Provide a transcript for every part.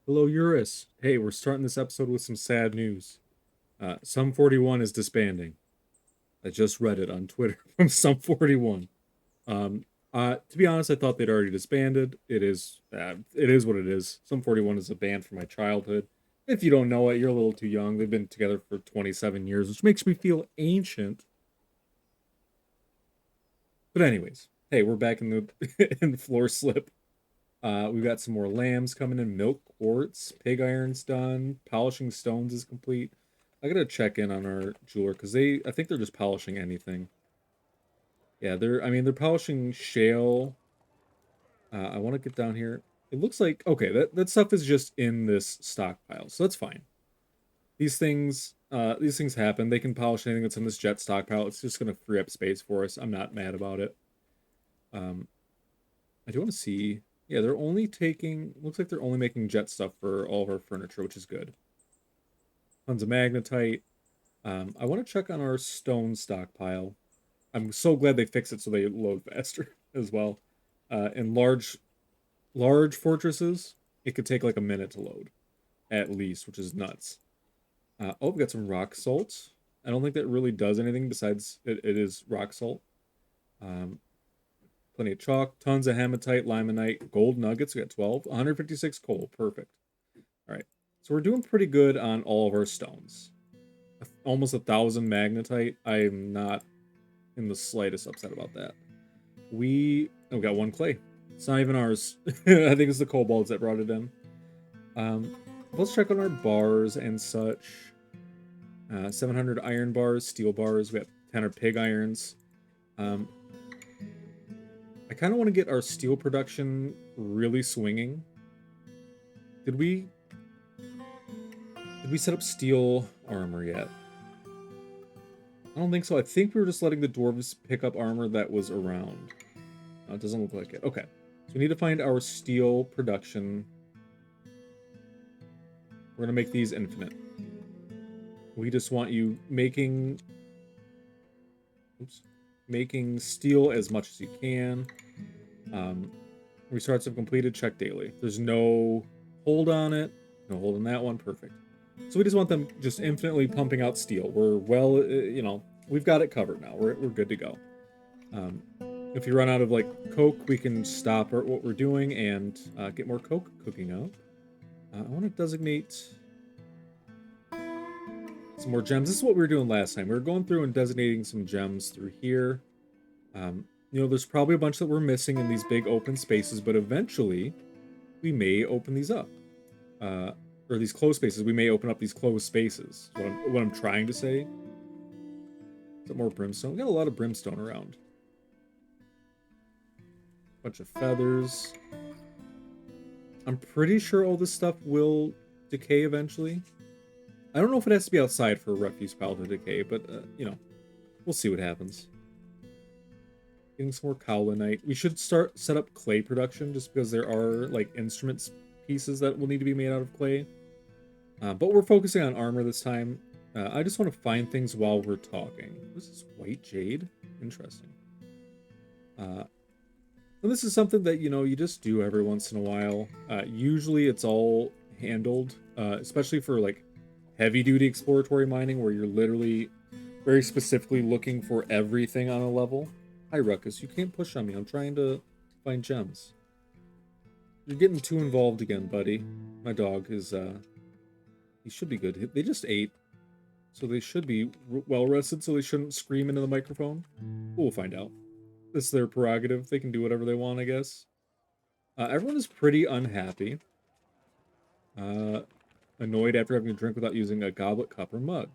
Hello, Eurus. Hey, we're starting this episode with some sad news. Sum 41 is disbanding. I just read it on Twitter from Sum 41. Um, to be honest, I thought they'd already disbanded. It is what it is. Sum 41 is a band from my childhood. If you don't know it, you're a little too young. They've been together for 27 years, which makes me feel ancient. But anyways, hey, we're back in the in the floor slip. We've got some more lambs coming in, milk quartz, pig iron's done, polishing stones is complete. I gotta check in on our jeweler because I think they're just polishing anything. Yeah, they're polishing shale. I want to get down here. It looks like, okay, that stuff is just in this stockpile, so that's fine. These things happen. They can polish anything that's in this jet stockpile. It's just gonna free up space for us. I'm not mad about it. Um, I do want to see. Yeah, they're only taking. Looks like they're only making jet stuff for all of our furniture, which is good. Tons of magnetite. I want to check on our stone stockpile. I'm so glad they fixed it so they load faster as well. In large fortresses, it could take like a minute to load at least, which is nuts. Oh, we got some rock salt. I don't think that really does anything besides it is rock salt. Um, Plenty of chalk, tons of hematite, limonite, gold nuggets. We got 12, 156 coal. Perfect. All right. So we're doing pretty good on all of our stones. Almost 1,000 magnetite. I'm not in the slightest upset about that. We got one clay. It's not even ours. I think it's the kobolds that brought it in. Um, let's check on our bars and such. 700 iron bars, steel bars. We have 10 pig irons. I kind of want to get our steel production really swinging. Did we set up steel armor yet? I don't think so. I think we were just letting the dwarves pick up armor that was around. No, it doesn't look like it. Okay. So we need to find our steel production. We're going to make these infinite. We just want you making steel as much as you can. Restarts have completed. Check daily. There's no hold on it. No hold on that one. Perfect. So we just want them just infinitely pumping out steel. We're we've got it covered now. We're good to go. If you run out of like coke, we can stop what we're doing and get more coke cooking up. I want to designate some more gems. This is what we were doing last time. We were going through and designating some gems through here. There's probably a bunch that we're missing in these big open spaces, but eventually we may open these up. Or these closed spaces. We may open up these closed spaces. What I'm trying to say. Is it more brimstone? We got a lot of brimstone around. Bunch of feathers. I'm pretty sure all this stuff will decay eventually. I don't know if it has to be outside for a refuse pile to decay, but, we'll see what happens. Getting some more kaolinite. We should set up clay production just because there are, like, instruments pieces that will need to be made out of clay. But we're focusing on armor this time. I just want to find things while we're talking. This is white jade. Interesting. And this is something that, you just do every once in a while. Usually it's all handled, especially for, like, heavy-duty exploratory mining where you're literally very specifically looking for everything on a level. Hi, Ruckus. You can't push on me. I'm trying to find gems. You're getting too involved again, buddy. My dog is, he should be good. They just ate, so they should be well-rested, so they shouldn't scream into the microphone. We'll find out. This is their prerogative. They can do whatever they want, I guess. Everyone is pretty unhappy. Annoyed after having a drink without using a goblet, cup, or mug.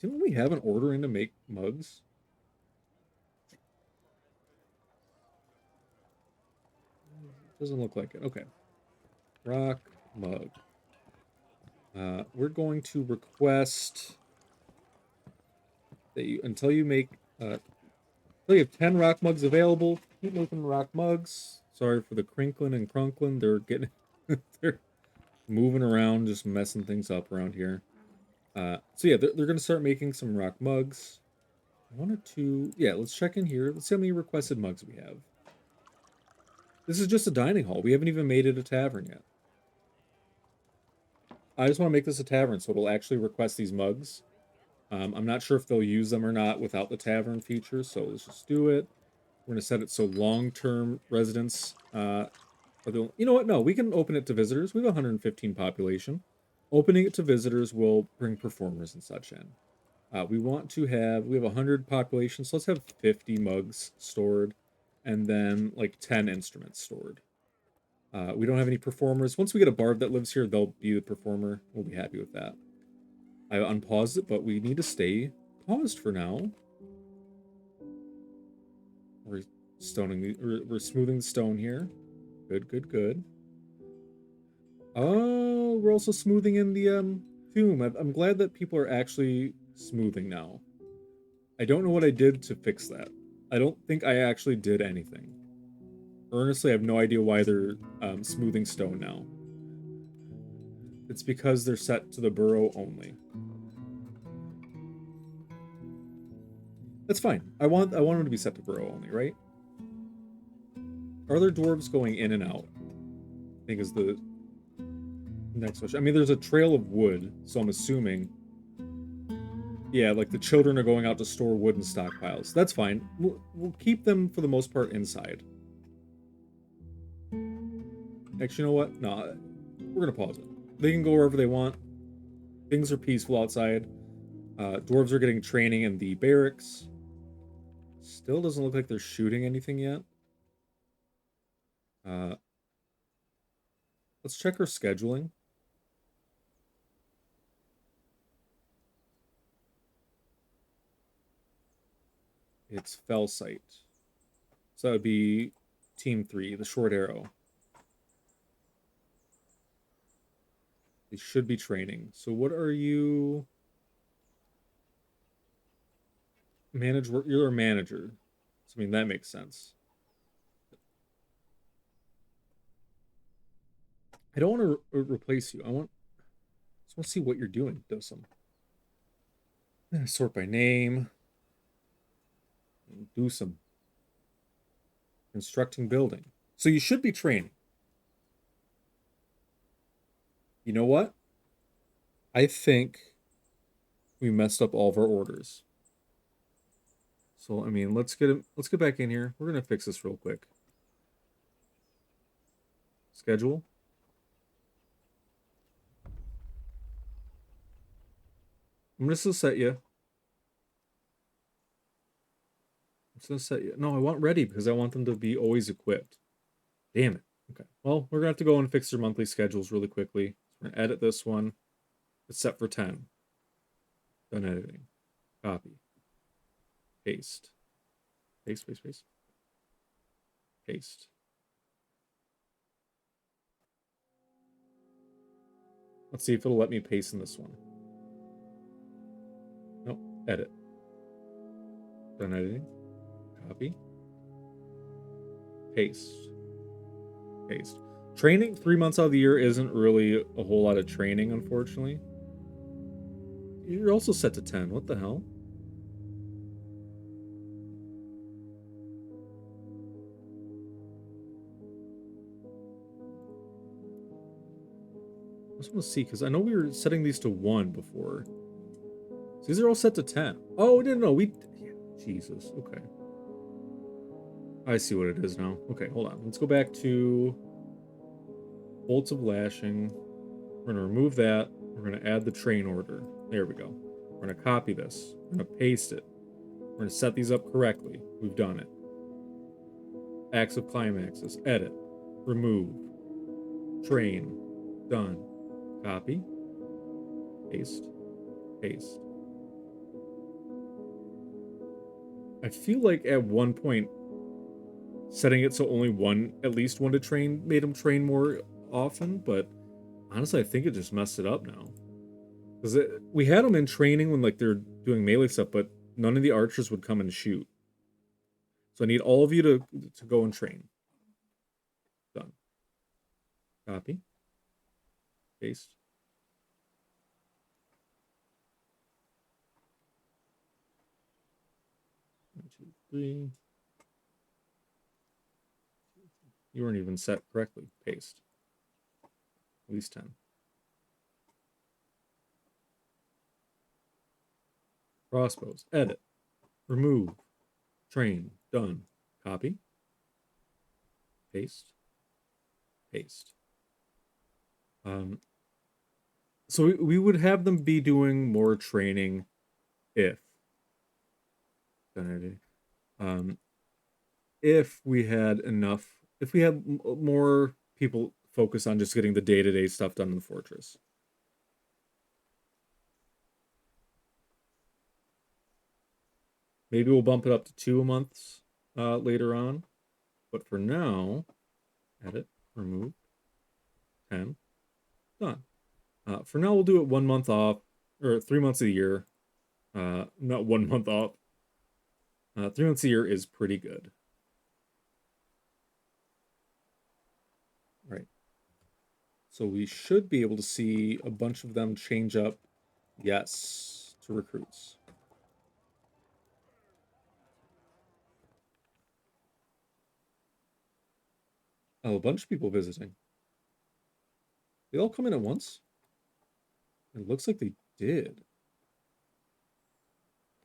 Didn't we have an order in to make mugs? Doesn't look like it. Okay. Rock mug. We're going to request that until you have 10 rock mugs available, keep making rock mugs. Sorry for the crinkling and crunkling. They're moving around, just messing things up around here. So yeah, they're gonna start making some rock mugs. Let's check in here. Let's see how many requested mugs we have. This is just a dining hall. We haven't even made it a tavern yet. I just want to make this a tavern so it'll actually request these mugs. I'm not sure if they'll use them or not without the tavern feature, so let's just do it. We're going to set it so long-term residents... you know what? No, we can open it to visitors. We have 115 population. Opening it to visitors will bring performers and such in. We have 100 population, so let's have 50 mugs stored, and then like 10 instruments stored. We don't have any performers. Once we get a bard that lives here, they'll be the performer. We'll be happy with that. I unpaused it, but we need to stay paused for now. We're smoothing the stone here. Good, good, good. Oh, we're also smoothing in the tomb. I'm glad that people are actually smoothing now. I don't know what I did to fix that. I don't think I actually did anything. Honestly, I have no idea why they're smoothing stone now. It's because they're set to the burrow only. That's fine. I want them to be set to burrow only, right? Are there dwarves going in and out? I think is the next question. I mean, there's a trail of wood, so I'm assuming... Yeah, like the children are going out to store wood in stockpiles. That's fine. We'll keep them, for the most part, inside. Actually, you know what? No, we're going to pause it. They can go wherever they want. Things are peaceful outside. Dwarves are getting training in the barracks. Still doesn't look like they're shooting anything yet. Let's check our scheduling. It's Fell Sight. So that would be Team 3, the short arrow. They should be training. So what are you... You're a manager. So, I mean, that makes sense. I don't want to replace you. I just want to see what you're doing, Dosum. Sort by name. Do some constructing building. So you should be training. You know what? I think we messed up all of our orders. So I mean, let's get back in here. We're gonna fix this real quick. Schedule. I'm just gonna set you. I'm just gonna set you. No, I want ready because I want them to be always equipped. Damn it. Okay. Well, we're gonna have to go and fix their monthly schedules really quickly. We're gonna edit this one. It's set for 10. Done editing. Copy. Paste. Paste, paste, paste. Paste. Let's see if it'll let me paste in this one. Nope. Edit. Done editing. Copy. Paste. Paste. Training 3 months out of the year isn't really a whole lot of training, unfortunately. You're also set to 10. What the hell? I just want to see, because I know we were setting these to 1 before. So these are all set to 10. Oh, no. Yeah, Jesus. Okay. I see what it is now. Okay, hold on. Let's go back to bolts of lashing. We're going to remove that. We're going to add the train order. There we go. We're going to copy this. We're going to paste it. We're going to set these up correctly. We've done it. Acts of climaxes. Edit. Remove. Train. Done. Copy. Paste. Paste. I feel like at one point, setting it so only at least one to train, made them train more often, but honestly, I think it just messed it up now. Because we had them in training when like they're doing melee stuff, but none of the archers would come and shoot. So I need all of you to go and train. Done. Copy. Paste. One, two, three. You weren't even set correctly. Paste. At least 10. Crossbows. Edit. Remove. Train. Done. Copy. Paste. Paste. So we would have them be doing more training if if we had enough, if we had more people focus on just getting the day-to-day stuff done in the fortress. Maybe we'll bump it up to 2 months later on. But for now, edit, remove, 10, done. For now, we'll do it 1 month off, or 3 months a year. Not 1 month off. 3 months a year is pretty good. Right. So we should be able to see a bunch of them change up, yes, to recruits. Oh, a bunch of people visiting. They all come in at once? It looks like they did.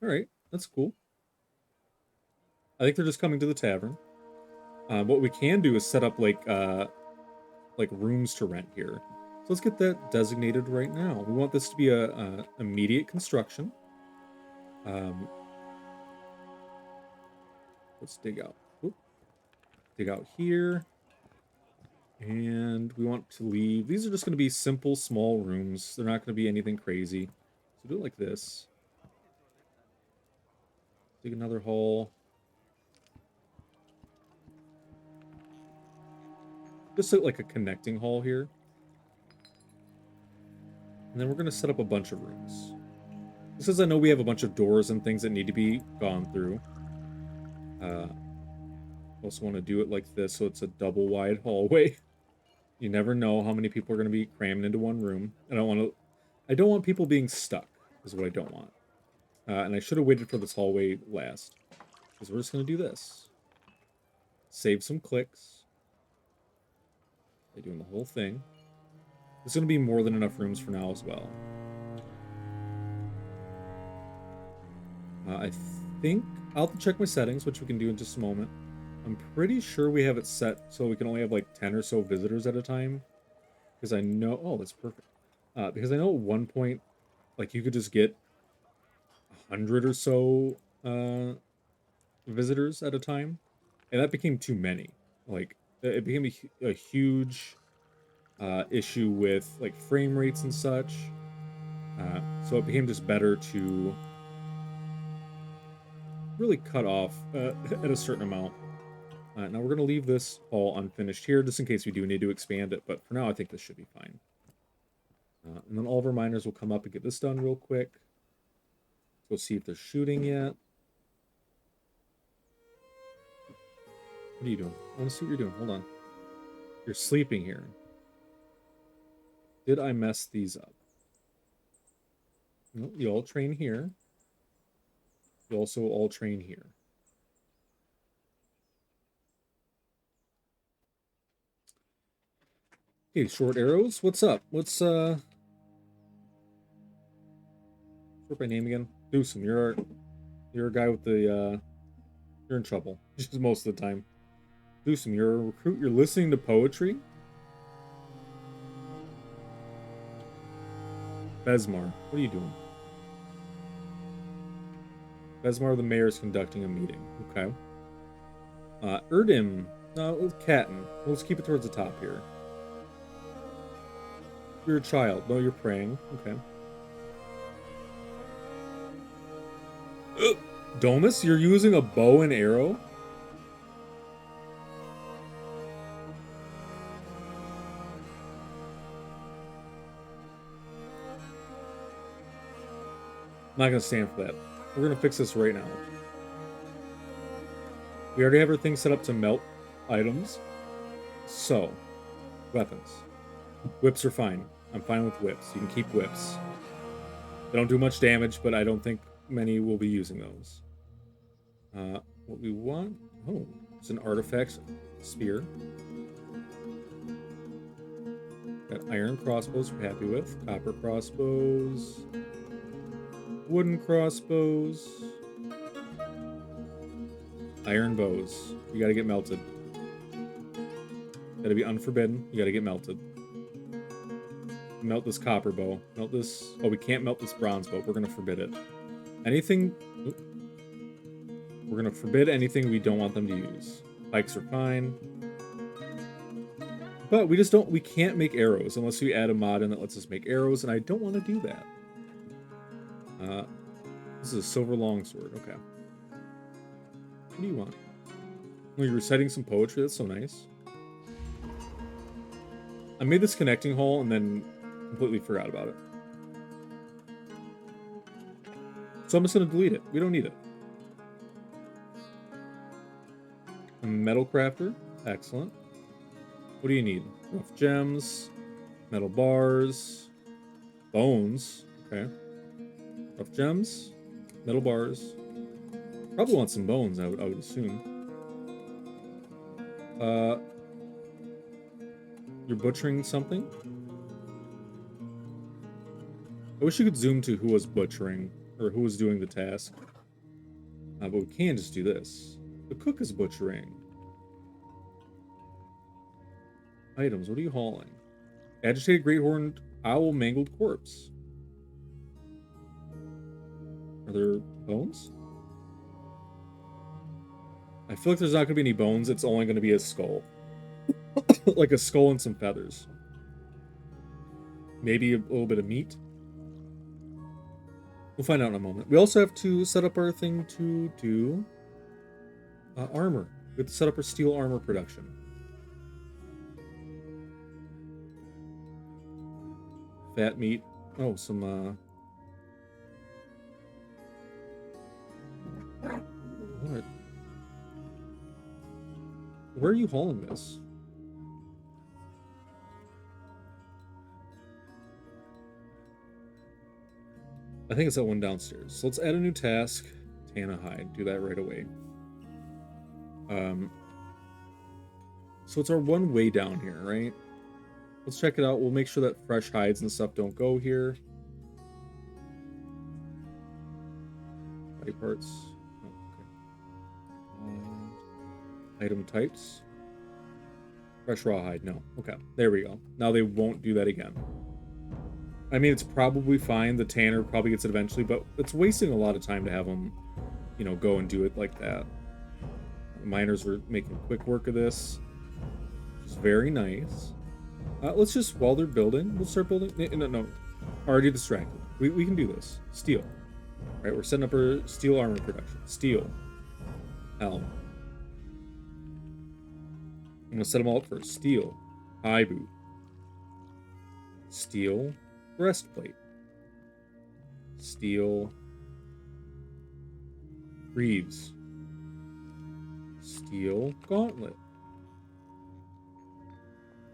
All right, that's cool. I think they're just coming to the tavern. What we can do is set up like rooms to rent here. So let's get that designated right now. We want this to be a immediate construction. Let's dig out. Oop. Dig out here. And we want to leave. These are just going to be simple, small rooms. They're not going to be anything crazy. So do it like this. Dig another hole. Just like a connecting hall here. And then we're going to set up a bunch of rooms. Just as I know we have a bunch of doors and things that need to be gone through. Also want to do it like this so it's a double wide hallway. You never know how many people are going to be crammed into one room. I don't want people being stuck, is what I don't want. And I should have waited for this hallway last. Because we're just going to do this. Save some clicks. By doing the whole thing. There's going to be more than enough rooms for now as well. I think I'll have to check my settings, which we can do in just a moment. I'm pretty sure we have it set so we can only have like 10 or so visitors at a time. Because I know... Oh, that's perfect. Because I know at one point, like, you could just get 100 or so visitors at a time. And that became too many. Like, it became a huge issue with, like, frame rates and such. So it became just better to really cut off at a certain amount. Now we're going to leave this all unfinished here, just in case we do need to expand it, but for now I think this should be fine. And then all of our miners will come up and get this done real quick. Let's go see if they're shooting yet. What are you doing? I want to see what you're doing. Hold on. You're sleeping here. Did I mess these up? No, you all train here. You also all train here. Okay, short arrows. What's up? What's short by name again? Dewsum, you're a guy with the you're in trouble. Just most of the time. Dewsum, you're a recruit, you're listening to poetry? Besmar, what are you doing? Besmar, the mayor, is conducting a meeting. Okay. Erdim, Katten. Let's keep it towards the top here. You're a child. No, you're praying. Okay. Domus, you're using a bow and arrow? I'm not going to stand for that. We're going to fix this right now. We already have our thing set up to melt items. So, weapons. Whips are fine. I'm fine with whips. You can keep whips. They don't do much damage, but I don't think many will be using those. What we want... Oh, it's an artifact. Spear. Got iron crossbows we're happy with. Copper crossbows. Wooden crossbows. Iron bows. You gotta get melted. Gotta be unforbidden. You gotta get melted. Melt this copper bow. Melt this... Oh, we can't melt this bronze bow. We're gonna forbid it. Anything... We're gonna forbid anything we don't want them to use. Pikes are fine. But we just don't... We can't make arrows unless we add a mod in that lets us make arrows, and I don't want to do that. This is a silver longsword. Okay. What do you want? Oh, you're reciting some poetry? That's so nice. I made this connecting hole and then completely forgot about it. So I'm just going to delete it. We don't need it. A metal crafter. Excellent. What do you need? Rough gems. Metal bars. Bones. Okay. Rough gems. Metal bars. Probably want some bones, I would assume. You're butchering something? I wish you could zoom to who was butchering, or who was doing the task. But we can just do this. The cook is butchering. Items, what are you hauling? Agitated great horned owl mangled corpse. Are there bones? I feel like there's not going to be any bones. It's only going to be a skull. Like a skull and some feathers. Maybe a little bit of meat. We'll find out in a moment. We also have to set up our thing to do armor. We have to set up our steel armor production. Fat meat. Oh, some what? Where are you hauling this? I think it's that one downstairs. So let's add a new task. Tana hide. Do that right away. So it's our one way down here, right? Let's check it out. We'll make sure that fresh hides and stuff don't go here. Body parts. Oh, okay. Item types. Fresh rawhide. No. Okay. There we go. Now they won't do that again. I mean, it's probably fine. The tanner probably gets it eventually, but it's wasting a lot of time to have them, you know, go and do it like that. The miners were making quick work of this. It's very nice. Let's just, while they're building, we'll start building. No. Already distracted. We can do this. Steel. All right, we're setting up our steel armor production. Steel. Helm. I'm going to set them all up first. Steel. High boot. Steel. Breastplate. Steel. Greaves. Steel gauntlet.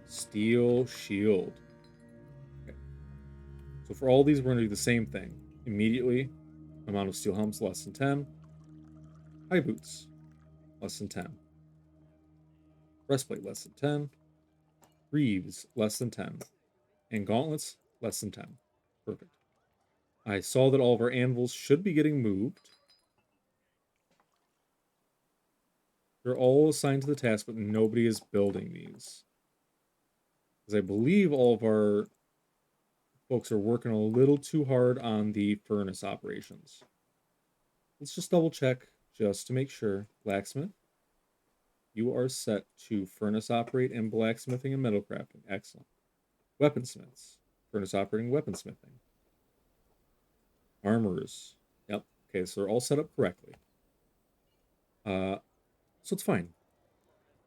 Steel shield. Okay. So for all these, we're going to do the same thing. Immediately, amount of steel helms less than 10. High boots, less than 10. Breastplate, less than 10. Greaves, less than 10. And gauntlets, less than 10. Perfect. I saw that all of our anvils should be getting moved. They're all assigned to the task, but nobody is building these. Because I believe all of our folks are working a little too hard on the furnace operations. Let's just double check just to make sure. Blacksmith, you are set to furnace operate and blacksmithing and metal crafting. Excellent. Weaponsmiths, furnace operating, weaponsmithing. Armorers. Yep. Okay, so they're all set up correctly. So it's fine.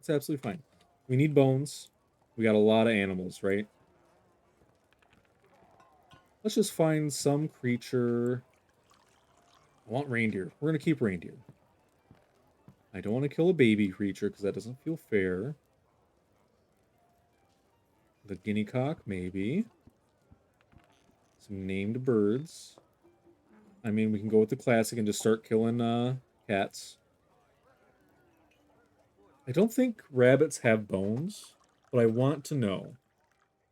It's absolutely fine. We need bones. We got a lot of animals, right? Let's just find some creature. I want reindeer. We're going to keep reindeer. I don't want to kill a baby creature because that doesn't feel fair. The guinea cock, maybe. Some named birds. I mean, we can go with the classic and just start killing cats. I don't think rabbits have bones, but I want to know.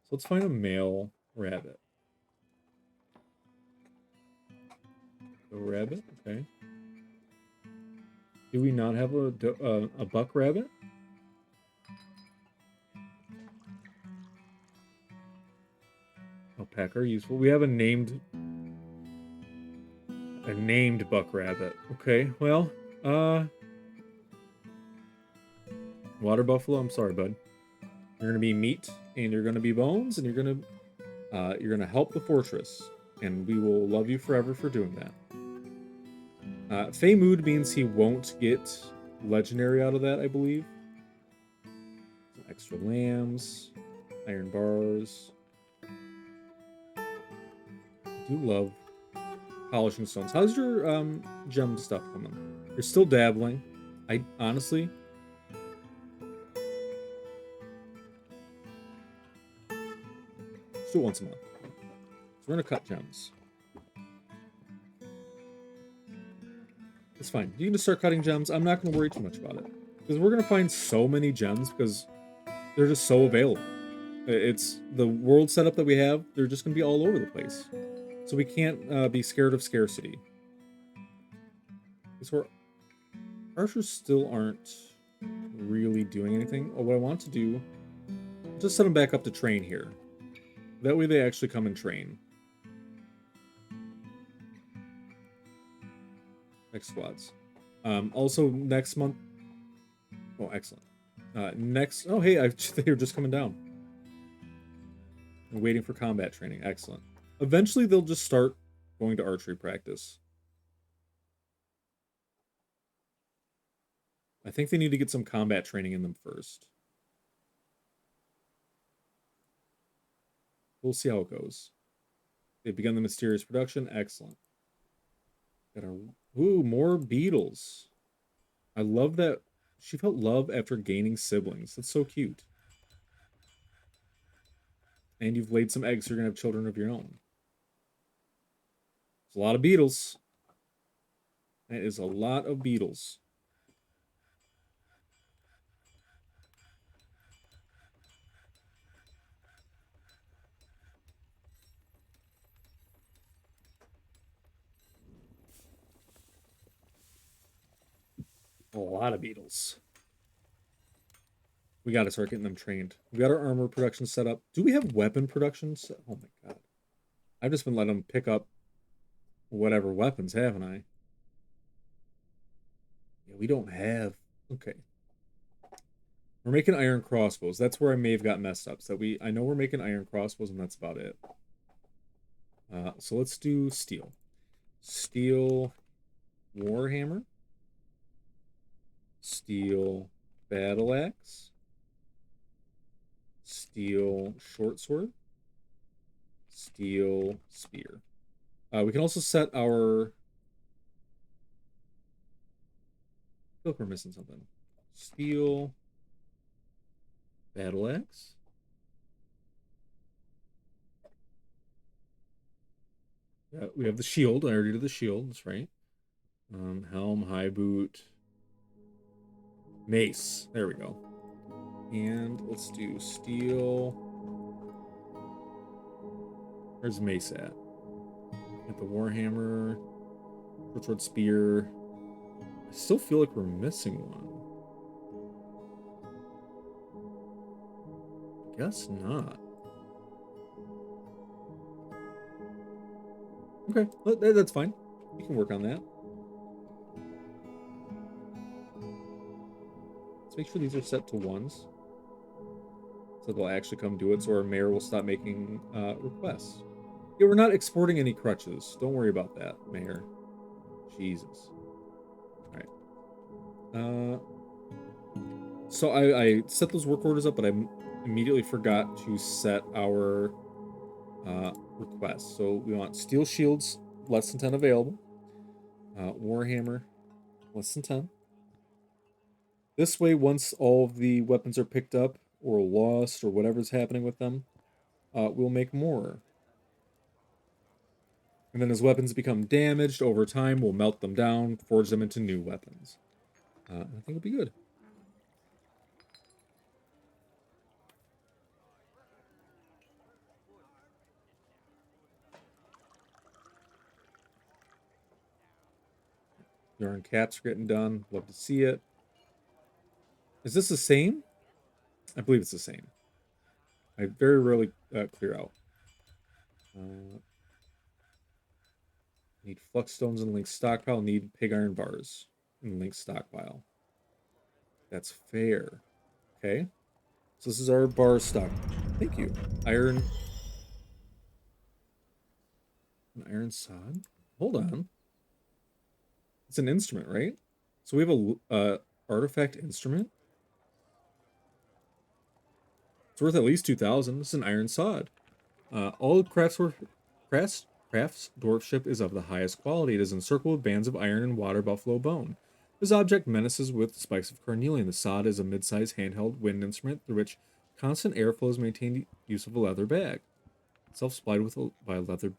So let's find a male rabbit. A rabbit, okay. Do we not have a buck rabbit? Alpaca are useful. We have a named buck rabbit. Okay, well, water buffalo. I'm sorry, bud. You're gonna be meat, and you're gonna be bones, and you're gonna help the fortress, and we will love you forever for doing that. Fey Mood means he won't get legendary out of that, I believe. Some extra lambs, iron bars. I do love polishing stones. How's your gem stuff coming? You're still dabbling. I honestly, just do it once a month. So we're gonna cut gems. It's fine. You can just start cutting gems. I'm not gonna worry too much about it because we're gonna find so many gems because they're just so available. It's the world setup that we have. They're just gonna be all over the place, so we can't be scared of scarcity. Because archers still aren't really doing anything. Oh, what I want to do, just set them back up to train here. That way they actually come and train. Next squads. Also, next month... Oh, excellent. Oh, hey, they were just coming down. I'm waiting for combat training. Excellent. Eventually, they'll just start going to archery practice. I think they need to get some combat training in them first. We'll see how it goes. They've begun the mysterious production. Excellent. Got our... Ooh, more beetles. I love that she felt love after gaining siblings. That's so cute. And you've laid some eggs, so you're going to have children of your own. It's a lot of beetles. That is a lot of beetles. A lot of beetles. We got to start getting them trained. We got our armor production set up. Do we have weapon production set? Oh my god. I've just been letting them pick up whatever weapons, haven't I? Yeah, we don't have... Okay. We're making iron crossbows. That's where I may have got messed up. So I know we're making iron crossbows, and that's about it. So let's do steel. Steel warhammer. Steel battle axe. Steel short sword. Steel spear. We can also set our... I feel like we're missing something. Steel battle axe. Yeah, we have the shield. I already did the shield. That's right. Helm, high boot, mace. There we go. And let's do steel. Where's mace at? Get the warhammer, short sword, spear. I still feel like we're missing one. Guess not. Okay, that's fine. We can work on that. Let's make sure these are set to ones. So they'll actually come do it, so our mayor will stop making requests. Yeah, we're not exporting any crutches. Don't worry about that, mayor. Jesus. Alright. So I set those work orders up, but I immediately forgot to set our requests. So we want steel shields, less than 10 available. Warhammer, less than 10. This way, once all of the weapons are picked up or lost or whatever's happening with them, we'll make more. And then as weapons become damaged over time, we'll melt them down, forge them into new weapons. I think it'll be good. Yarn caps are getting done. Love to see it. Is this the same? I believe it's the same. I very rarely clear out. Need flux stones in Link's stockpile. Need pig iron bars in Link's stockpile. That's fair. Okay. So this is our bar stock. Thank you. Iron. An iron sod? Hold on. It's an instrument, right? So we have a artifact instrument. It's worth at least 2,000. This is an iron sod. All crafts dwarfship is of the highest quality. It is encircled with bands of iron and water buffalo bone. This object menaces with spikes of carnelian. The sod is a mid-sized handheld wind instrument through which constant airflow is maintained use of a leather bag. Self-supplied by leather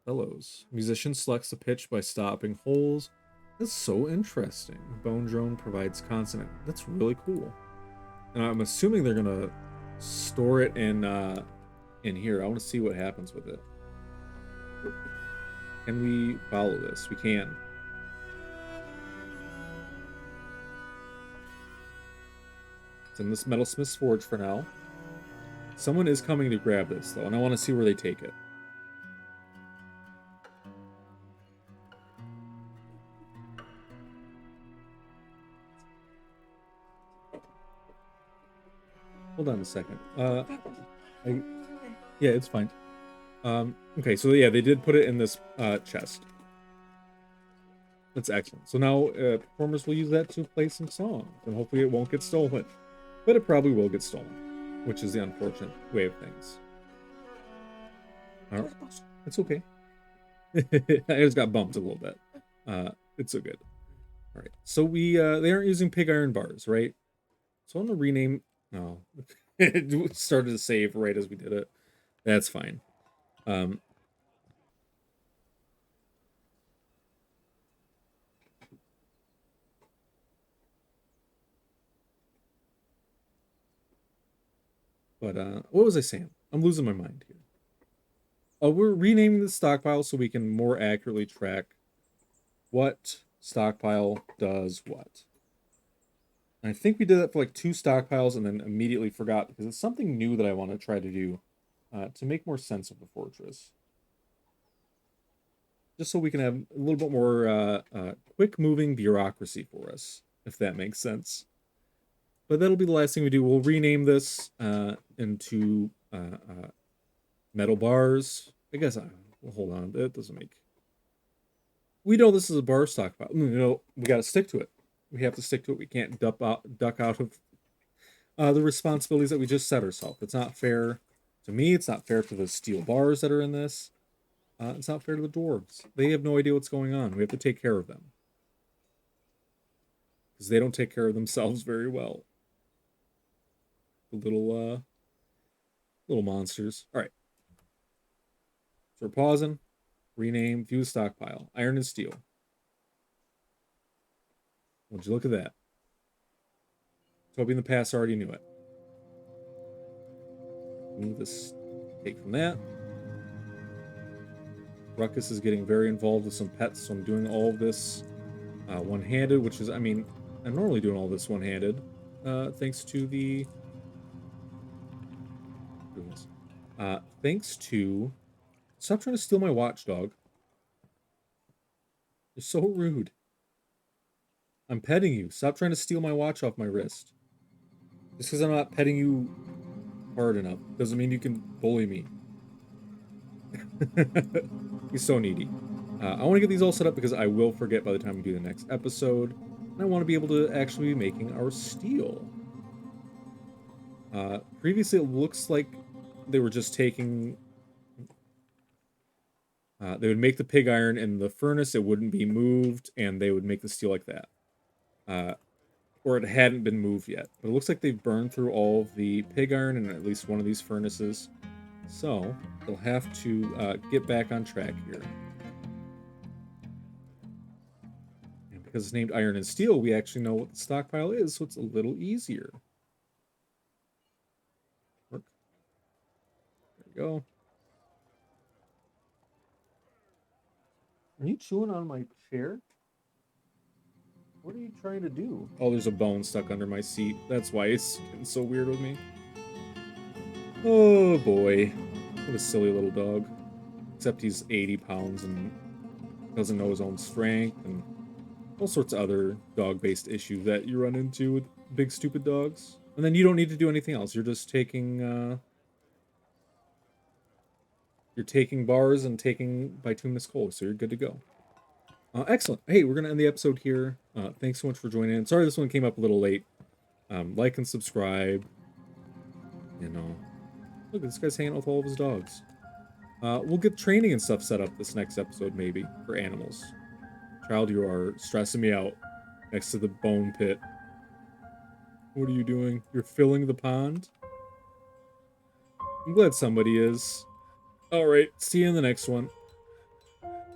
bellows. Musician selects the pitch by stopping holes. That's so interesting. Bone drone provides consonant. That's really cool. And I'm assuming they're gonna store it in here. I want to see what happens with it. Can we follow this? We can. It's in this metalsmith's forge for now. Someone is coming to grab this though, and I want to see where they take it. Hold on a second. Yeah, it's fine. Okay, so yeah, they did put it in this chest. That's excellent. So now performers will use that to play some songs, and hopefully it won't get stolen. But it probably will get stolen, which is the unfortunate way of things. It's okay. I just got bumped a little bit. It's so good. All right, so we they aren't using pig iron bars, right? So I'm gonna rename. No, it started to save right as we did it. That's fine. But what was I saying? I'm losing my mind here. Oh, we're renaming the stockpile so we can more accurately track what stockpile does what. And I think we did that for like 2 stockpiles and then immediately forgot because it's something new that I want to try to do to make more sense of the fortress. Just so we can have a little bit more quick-moving bureaucracy for us, if that makes sense. But that'll be the last thing we do. We'll rename this into metal bars. I guess well, hold on. That doesn't make. We know this is a bar stockpile. We got to stick to it. We have to stick to it. We can't duck out of the responsibilities that we just set ourselves. It's not fair to me. It's not fair to the steel bars that are in this. It's not fair to the dwarves. They have no idea what's going on. We have to take care of them because they don't take care of themselves very well. The little monsters. All right. So we're pausing. Rename. View the stockpile. Iron and steel. Would you look at that? Toby in the past already knew it. Move this take from that. Ruckus is getting very involved with some pets, so I'm doing all of this one-handed, which is, I mean, I'm normally doing all this one-handed, thanks to the... thanks to... Stop trying to steal my watch, dog. You're so rude. I'm petting you. Stop trying to steal my watch off my wrist. Just because I'm not petting you hard enough doesn't mean you can bully me. He's so needy. I want to get these all set up because I will forget by the time we do the next episode. And I want to be able to actually be making our steel. Previously, it looks like they were just taking... they would make the pig iron in the furnace, it wouldn't be moved, and they would make the steel like that. Or it hadn't been moved yet. But it looks like they've burned through all of the pig iron in at least one of these furnaces. So, they'll have to get back on track here. And because it's named Iron and Steel, we actually know what the stockpile is, so it's a little easier. Work. There we go. Are you chewing on my chair? What are you trying to do? Oh, there's a bone stuck under my seat. That's why it's getting so weird with me. Oh boy. What a silly little dog. Except he's 80 pounds and doesn't know his own strength and all sorts of other dog-based issues that you run into with big stupid dogs. And then you don't need to do anything else. You're just taking you're taking bars and taking bituminous coal, so you're good to go. Excellent. Hey, we're gonna end the episode here. Thanks so much for joining in. Sorry this one came up a little late. Like and subscribe. You know, look, this guy's hanging out with all of his dogs. We'll get training and stuff set up this next episode, maybe, for animals. Child, you are stressing me out next to the bone pit. What are you doing? You're filling the pond? I'm glad somebody is. Alright, see you in the next one.